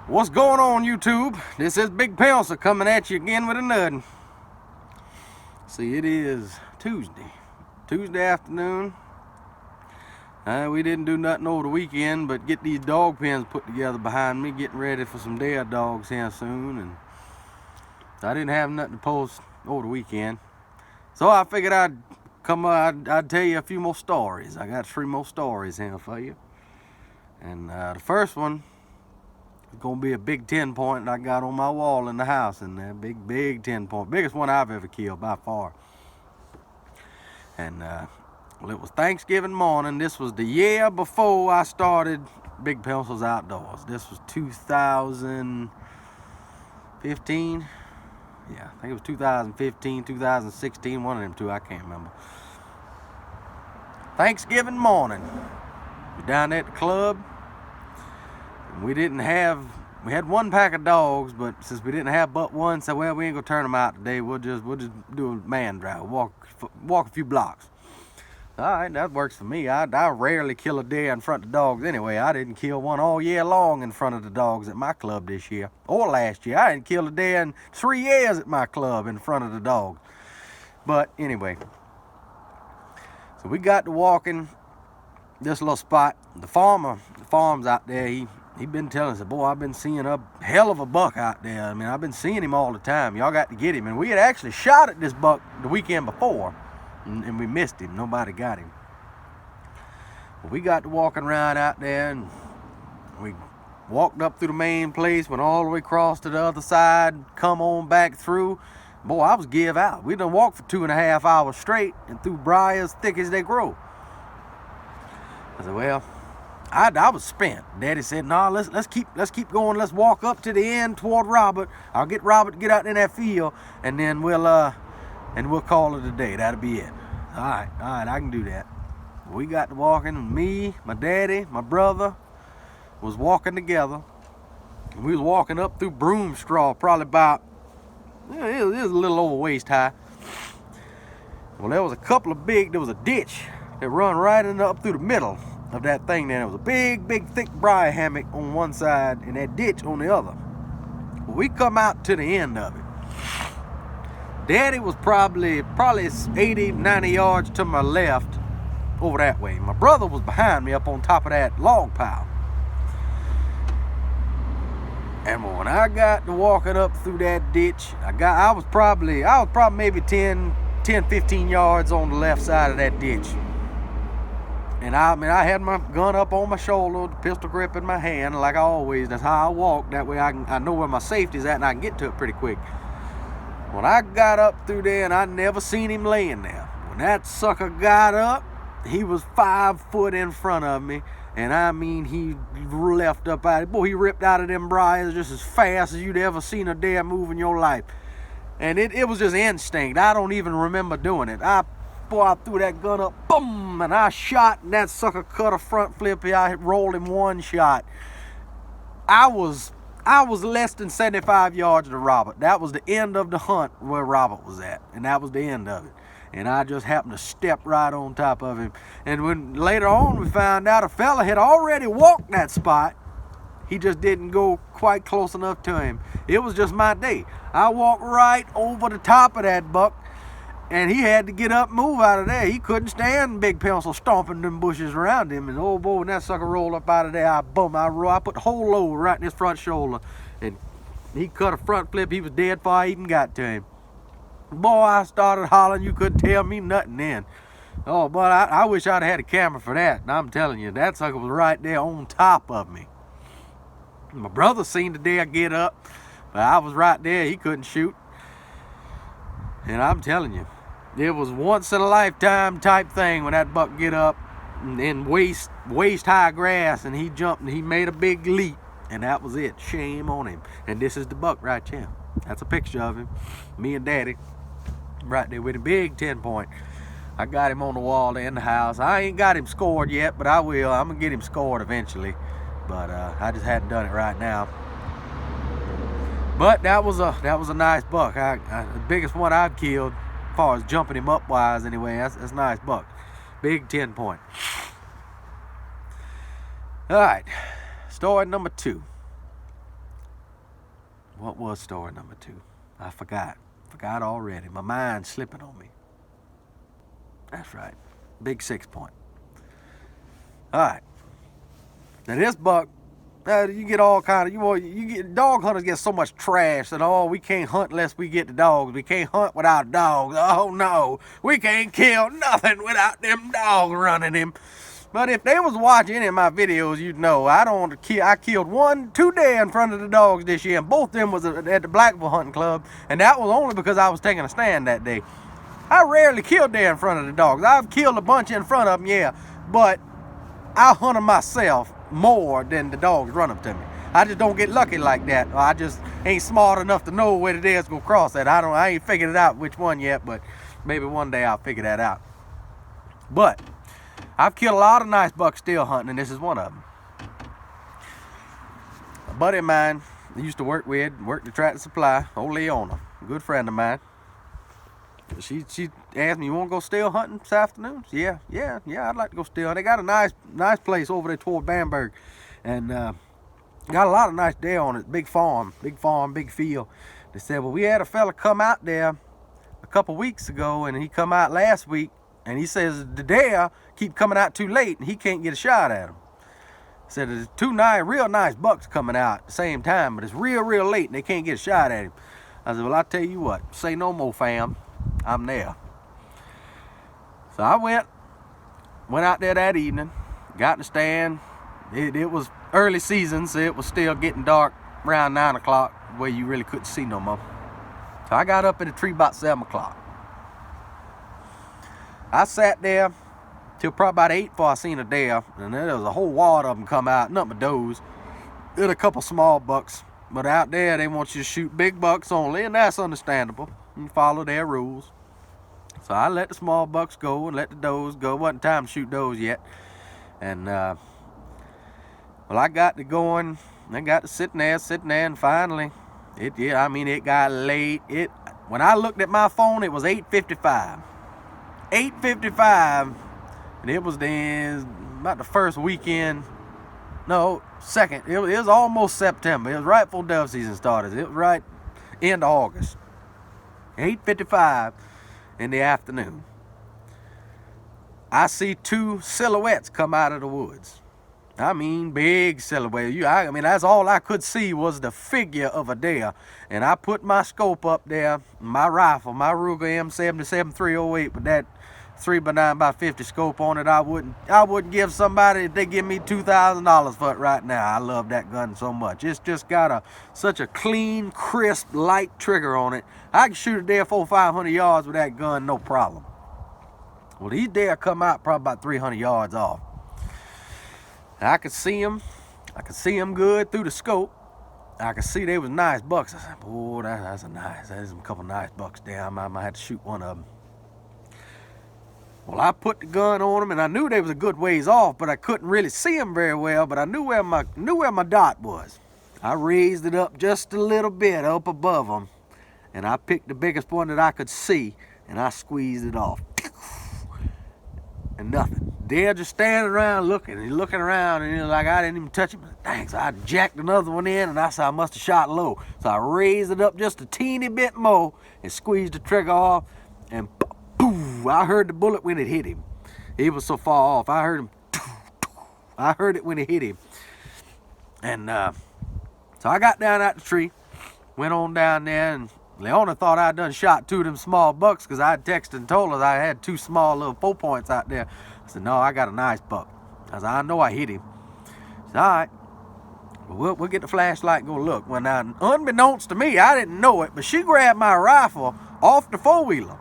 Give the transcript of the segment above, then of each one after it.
What's going on, YouTube? This is Big Pencil coming at you again with another. See, it is Tuesday afternoon. We didn't do nothing over the weekend but get these dog pens put together behind me, getting ready for some dare dogs here soon. And I didn't have nothing to post over the weekend, so I figured I'd tell you a few more stories. I got 3 more stories here for you, and the first one is gonna be a big 10-point that I got on my wall in the house, and that big 10-point, biggest one I've ever killed by far. And well, it was Thanksgiving morning. This was the year before I started Big Pencils Outdoors. This was 2015. Yeah, I think it was 2015, 2016, one of them two, I can't remember. Thanksgiving morning, we're down there at the club. And we had 1 pack of dogs, but since we didn't have but one, so well, we ain't gonna turn them out today. We'll just do a man drive, walk a few blocks. All right, that works for me. I rarely kill a deer in front of dogs anyway. I didn't kill one all year long in front of the dogs at my club this year, or last year. I didn't kill a deer in 3 years at my club in front of the dogs. But anyway, so we got to walking this little spot. The farm's out there. He been telling us, boy, I've been seeing a hell of a buck out there. I mean, I've been seeing him all the time. Y'all got to get him. And we had actually shot at this buck the weekend before, and we missed him. Nobody got him. Well, we got to walking around out there, and we walked up through the main place, went all the way across to the other side, come on back through. Boy, I was give out. We done walked for 2.5 hours straight and through briars thick as they grow. I said, well, I was spent. Daddy said, no, let's keep going. Let's walk up to the end toward Robert. I'll get Robert to get out in that field, and then we'll call it a day. That'll be it. All right, I can do that. We got to walking, and me, my daddy, my brother was walking together. And we was walking up through broom straw, probably about, it was a little over waist high. Well, there was a ditch that run right up through the middle of that thing there. It was a big thick briar hammock on one side and that ditch on the other. Well, we come out to the end of it. Daddy was probably 80, 90 yards to my left over that way. My brother was behind me up on top of that log pile. And when I got to walking up through that ditch, I was probably maybe 10, 15 yards on the left side of that ditch. And I had my gun up on my shoulder, the pistol grip in my hand, like I always. That's how I walk. That way I know where my safety's at and I can get to it pretty quick. When I got up through there, and I never seen him laying there. When that sucker got up, he was 5 foot in front of me. And I mean, he left up out of it. Boy, he ripped out of them briars just as fast as you'd ever seen a deer move in your life. And it was just instinct. I don't even remember doing it. I threw that gun up, boom, and I shot, and that sucker cut a front flip. I rolled him 1 shot. I was less than 75 yards to Robert. That was the end of the hunt where Robert was at, and that was the end of it. And I just happened to step right on top of him. And when later on we found out a fella had already walked that spot, he just didn't go quite close enough to him. It was just my day. I walked right over the top of that buck, and he had to get up and move out of there. He couldn't stand Big Pencil stomping them bushes around him. And oh boy, when that sucker rolled up out of there, I put the whole load right in his front shoulder. And he cut a front flip. He was dead before I even got to him. Boy, I started hollering. You couldn't tell me nothing then. Oh, but I wish I'd had a camera for that. And I'm telling you, that sucker was right there on top of me. My brother seen the deer get up, but I was right there. He couldn't shoot. And I'm telling you, it was once in a lifetime type thing when that buck get up in waist high grass, and he jumped and he made a big leap, and that was it. Shame on him. And this is the buck right here. That's a picture of him. Me and Daddy right there with a big 10-point. I got him on the wall there in the house. I ain't got him scored yet, but I will. I'm gonna get him scored eventually. But I just hadn't done it right now. But that was a nice buck. The biggest one I've killed, as far as jumping him up wise anyway. That's a nice buck. Big 10-point. All right, story number 2. What was story number 2? I forgot. Forgot already. My mind's slipping on me. That's right. Big 6 point. All right. Now this buck, you get all kind of, you get, dog hunters get so much trash that, oh, we can't hunt unless we get the dogs. We can't hunt without dogs. Oh no, we can't kill nothing without them dogs running him. But if they was watching any of my videos, you'd know I killed 2 deer in front of the dogs this year, and both of them was at the Blackville Hunting Club, and that was only because I was taking a stand that day. I rarely kill deer in front of the dogs. I've killed a bunch in front of them, yeah, but I hunt them myself more than the dogs run them to me. I just don't get lucky like that. I just ain't smart enough to know where the deer's gonna cross at. I ain't figured it out which one yet, but maybe one day I'll figure that out. But I've killed a lot of nice bucks still hunting, and this is one of them. A buddy of mine I used to work the Tractor Supply, old Leona, a good friend of mine. She asked me, you want to go steel hunting this afternoon? Yeah, I'd like to go steel hunting. They got a nice place over there toward Bamberg, and got a lot of nice deer on it. Big farm, big field. They said, well, we had a fella come out there a couple weeks ago, and he come out last week, and he says the deer keep coming out too late, and he can't get a shot at them. Said there's 2 real nice bucks coming out at the same time, but it's real late, and they can't get a shot at him. I said, well, I'll tell you what, say no more, fam. I'm there. So I went out there that evening, got in the stand. It was early season, so it was still getting dark around 9 o'clock where you really couldn't see no more. So I got up in the tree about 7 o'clock. I sat there till probably about 8 before I seen a deer, and there was a whole wad of them come out, nothing but does. There a couple small bucks, but out there they want you to shoot big bucks only, and that's understandable. And follow their rules. So I let the small bucks go and let the does go. Wasn't time to shoot does yet. And well, I got to going. I got to sitting there, and finally, it got late. When I looked at my phone, it was 8:55. 8:55, and it was about the first weekend. No, second. It was almost September. It was right before dove season started. It was right end of August. 8:55 in the afternoon. I see 2 silhouettes come out of the woods. I mean, big silhouette. That's all I could see was the figure of a deer. And I put my scope up there, my rifle, my Ruger M77 308 with that 3x9x50 scope on it. I wouldn't give somebody, if they give me $2,000 for it right now. I love that gun so much. It's just got such a clean, crisp, light trigger on it. I can shoot a deer 400-500 yards with that gun, no problem. Well, these deer come out probably about 300 yards off. And I could see them. I could see them good through the scope. I could see they was nice bucks. I said, boy, that's a couple nice bucks there. I might have to shoot one of them. Well, I put the gun on them, and I knew they was a good ways off, but I couldn't really see them very well. But I knew where my dot was. I raised it up just a little bit up above them, and I picked the biggest one that I could see, and I squeezed it off. And nothing. Deer just standing around looking around, and like I didn't even touch him. Dang, so I jacked another one in, and I said I must have shot low. So I raised it up just a teeny bit more and squeezed the trigger off, and boom, I heard the bullet when it hit him. He was so far off. I heard it when it hit him. And so I got down out the tree, went on down there, and Leona thought I'd done shot 2 of them small bucks because I had texted and told her I had 2 small little 4 points out there. I said, no, I got a nice buck. I said, I know I hit him. She said, all right. Well, we'll get the flashlight and go look. Well, now, unbeknownst to me, I didn't know it, but she grabbed my rifle off the 4-wheeler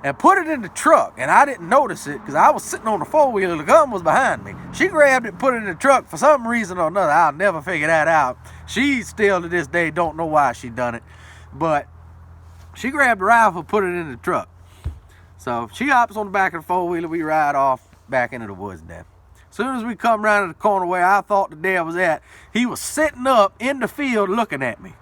and put it in the truck, and I didn't notice it because I was sitting on the 4-wheeler. The gun was behind me. She grabbed it and put it in the truck for some reason or another. I'll never figure that out. She still to this day don't know why she done it, but she grabbed the rifle, put it in the truck. So she hops on the back of the 4-wheeler. We ride off back into the woods now. As soon as we come around the corner where I thought the deer was at, he was sitting up in the field looking at me.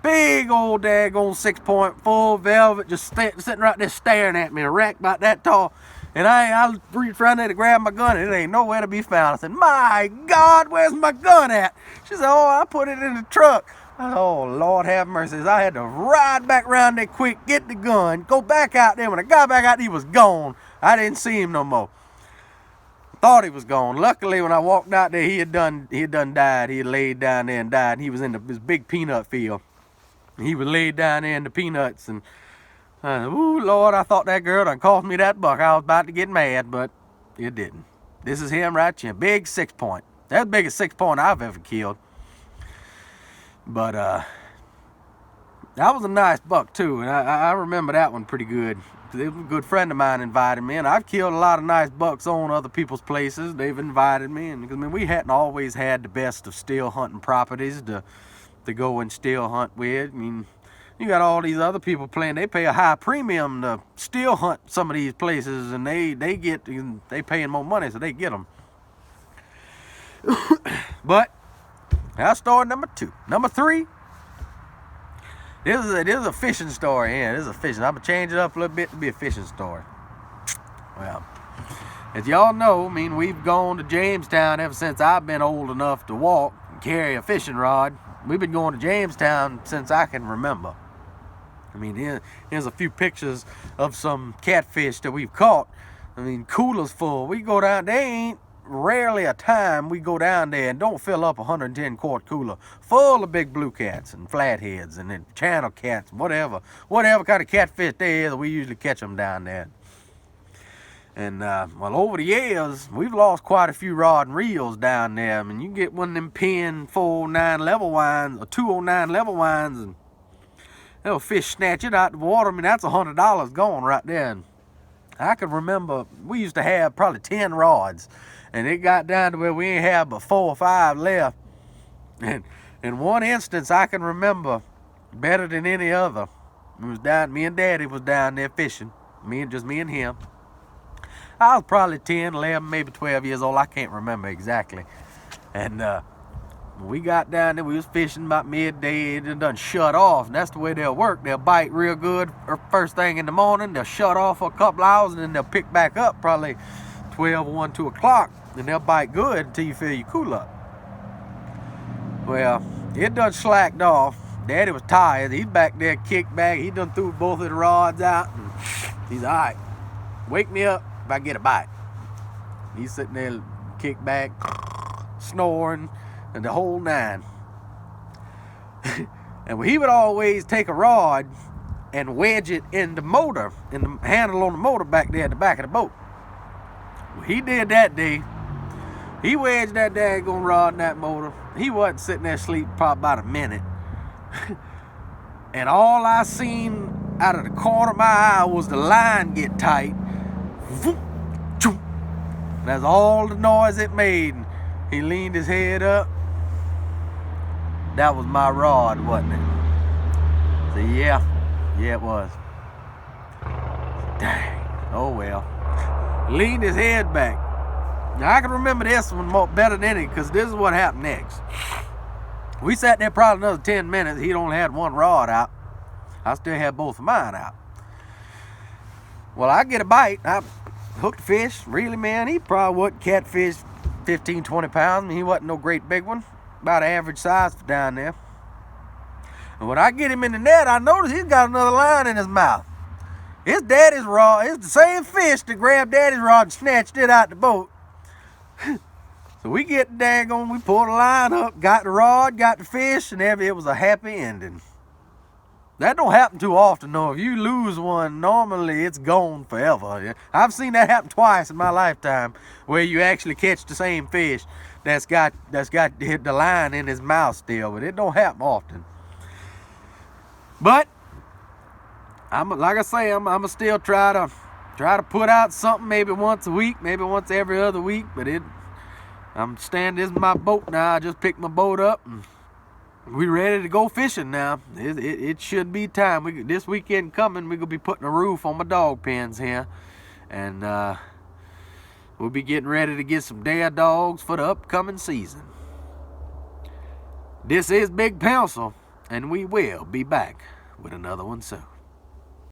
Big old daggone 6-point, full velvet, just sitting right there staring at me, a rack about that tall. And I reached around there to grab my gun, and it ain't nowhere to be found. I said, my God, where's my gun at? She said, oh, I put it in the truck. Oh, Lord have mercy. I had to ride back around there quick, get the gun, go back out there. When I got back out, he was gone. I didn't see him no more. Thought he was gone. Luckily, when I walked out there, he had done died. He had laid down there and died. He was in this big peanut field. He was laid down there in the peanuts, and ooh, Lord, I thought that girl done cost me that buck. I was about to get mad, but it didn't. This is him right here. Big 6-point. That's the biggest 6-point I've ever killed. But that was a nice buck too, and I remember that one pretty good. A good friend of mine invited me, and I've killed a lot of nice bucks on other people's places. They've invited me, and I mean, we hadn't always had the best of still hunting properties to go and still hunt with. I mean, you got all these other people playing. They pay a high premium to still hunt some of these places, and they paying more money, so they get them. But that's story number 2. Number 3. This is a fishing story. Yeah, this is a fishing. I'm gonna change it up a little bit to be a fishing story. Well, as y'all know, I mean, we've gone to Jamestown ever since I've been old enough to walk and carry a fishing rod. We've been going to Jamestown since I can remember. I mean, here's a few pictures of some catfish that we've caught. I mean, coolers full. We go down. They ain't rarely a time we go down there and don't fill up a 110-quart cooler full of big blue cats and flatheads and then channel cats, whatever kind of catfish there is. We usually catch them down there. And well, over the years, we've lost quite a few rod and reels down there. I mean, you get one of them pin 409 level winds or 209 level winds, and they'll fish snatch it out the water. I mean, that's $100 gone right there. And I can remember we used to have probably 10 rods, and it got down to where we ain't have but 4 or 5 left. And in one instance, I can remember better than any other. It was me and Daddy was down there fishing. Just me and him. I was probably 10, 11, maybe 12 years old. I can't remember exactly. And we got down there. We was fishing about midday. It done shut off. And that's the way they'll work. They'll bite real good first thing in the morning. They'll shut off for a couple hours, and then they'll pick back up probably 12, 1, 2 o'clock. And they'll bite good until you feel you cool up. Well, it done slacked off. Daddy was tired. He's back there, kicked back. He done threw both of the rods out. And he's all right. Wake me up if I get a bite. He's sitting there, kicked back, snoring, and the whole 9. And he would always take a rod and wedge it in the motor, in the handle on the motor back there at the back of the boat. Well, he did that day. He wedged that daggone rod in that motor. He wasn't sitting there asleep probably about a minute. And all I seen out of the corner of my eye was the line get tight. That's all the noise it made. He leaned his head up. That was my rod, wasn't it? So yeah, it was. Dang. Oh well. Leaned his head back. Now I can remember this one better than any, because this is what happened next. We sat there probably another 10 minutes. He'd only had one rod out. I still had both of mine out. Well, I get a bite. I hooked the fish. Really, man, he probably wasn't catfish 15, 20 pounds. I mean, he wasn't no great big one. About average size for down there. And when I get him in the net, I notice he's got another line in his mouth. It's Daddy's rod. It's the same fish that grabbed Daddy's rod and snatched it out the boat. So we get the daggone, we pulled the line up, got the rod, got the fish, and it was a happy ending. That don't happen too often, though. If you lose one, normally it's gone forever. I've seen that happen twice in my lifetime, where you actually catch the same fish that's got the line in his mouth still, but it don't happen often. But like I say, I'm gonna still try to put out something maybe once a week, maybe once every other week. But this is my boat now. I just picked my boat up and we ready to go fishing now. It should be time. This weekend coming, we're gonna be putting a roof on my dog pens here, and we'll be getting ready to get some dare dogs for the upcoming season. This is Big Pencil, and we will be back with another one soon.